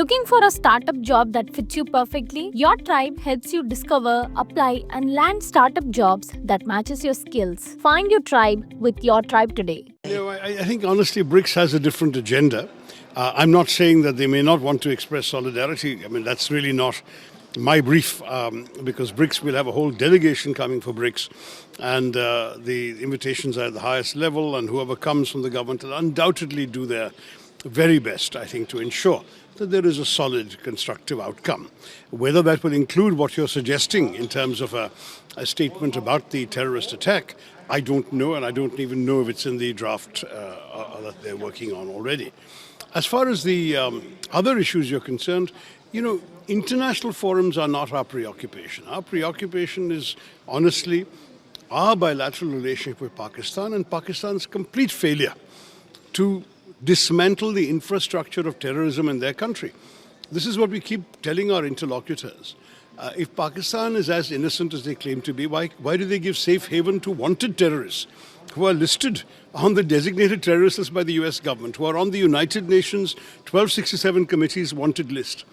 Looking for a startup job that fits you perfectly? Your tribe helps you discover, apply, and land startup jobs that matches your skills. Find your tribe with Your Tribe today. I think honestly BRICS has a different agenda. I'm not saying that they may not want to express solidarity. I mean, that's really not my brief, because BRICS will have a whole delegation coming for BRICS, and the invitations are at the highest level, and whoever comes from the government will undoubtedly do their very best, I think, to ensure that there is a solid, constructive outcome. Whether that will include what you're suggesting in terms of a statement about the terrorist attack, I don't know, and I don't even know if it's in the draft that they're working on already. As far as the other issues you're concerned, international forums are not our preoccupation. Our preoccupation is, honestly, our bilateral relationship with Pakistan and Pakistan's complete failure to dismantle the infrastructure of terrorism in their country. This is what we keep telling our interlocutors. If Pakistan is as innocent as they claim to be, why do they give safe haven to wanted terrorists who are listed on the designated terrorist list by the US government, who are on the United Nations 1267 committee's wanted list?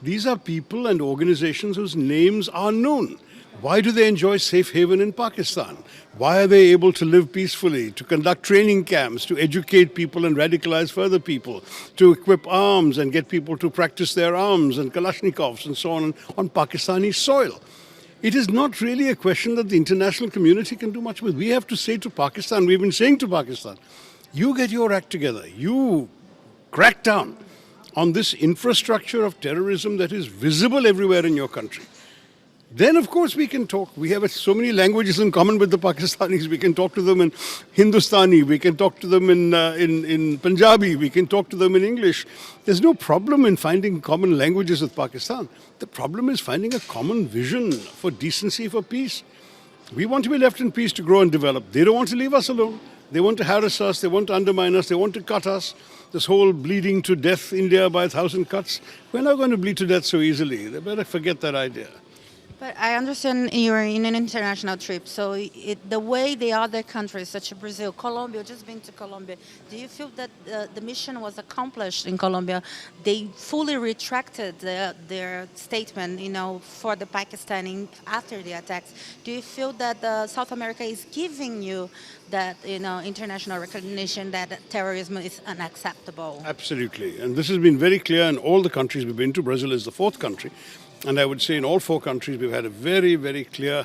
These are people and organizations whose names are known. Why do they enjoy safe haven in Pakistan? Why are they able to live peacefully, to conduct training camps, to educate people and radicalize further people, to equip arms and get people to practice their arms and Kalashnikovs and so on Pakistani soil? It is not really a question that the international community can do much with. We have to say to Pakistan, we've been saying to Pakistan, you get your act together. You crack down on this infrastructure of terrorism that is visible everywhere in your country. Then, of course, we can talk. We have so many languages in common with the Pakistanis. We can talk to them in Hindustani. We can talk to them in Punjabi. We can talk to them in English. There's no problem in finding common languages with Pakistan. The problem is finding a common vision for decency, for peace. We want to be left in peace to grow and develop. They don't want to leave us alone. They want to harass us. They want to undermine us. They want to cut us. This whole bleeding to death India by 1,000 cuts. We're not going to bleed to death so easily. They better forget that idea. But I understand you're in an international trip, so the way the other countries, such as Brazil, Colombia, just been to Colombia, do you feel that the mission was accomplished in Colombia? They fully retracted their statement, for the Pakistani after the attacks. Do you feel that South America is giving you that, international recognition that terrorism is unacceptable? Absolutely, and this has been very clear in all the countries we've been to. Brazil is the fourth country. And I would say in all four countries, we've had a very, very clear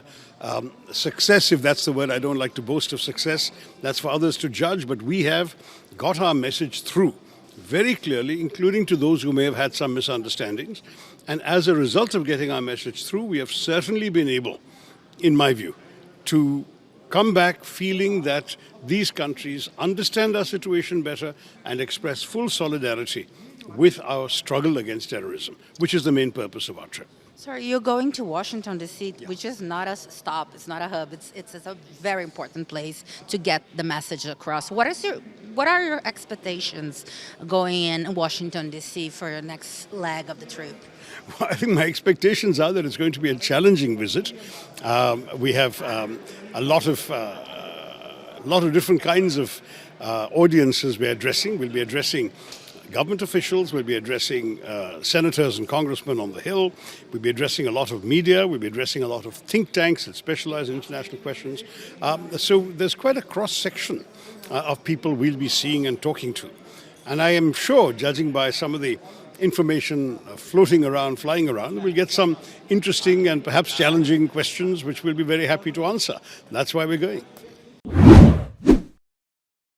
success, if that's the word. I don't like to boast of success. That's for others to judge. But we have got our message through very clearly, including to those who may have had some misunderstandings. And as a result of getting our message through, we have certainly been able, in my view, to come back feeling that these countries understand our situation better and express full solidarity with our struggle against terrorism, which is the main purpose of our trip. Sir, you're going to Washington, D.C., which is not a stop, it's not a hub, it's a very important place to get the message across. What are your expectations going in Washington, D.C. for your next leg of the trip? Well, I think my expectations are that it's going to be a challenging visit. We have a lot of different kinds of audiences we're addressing. We'll be addressing government officials, we'll be addressing senators and congressmen on the Hill, we'll be addressing a lot of media, we'll be addressing a lot of think tanks that specialize in international questions. So there's quite a cross-section of people we'll be seeing and talking to. And I am sure, judging by some of the information flying around, we'll get some interesting and perhaps challenging questions which we'll be very happy to answer. That's why we're going.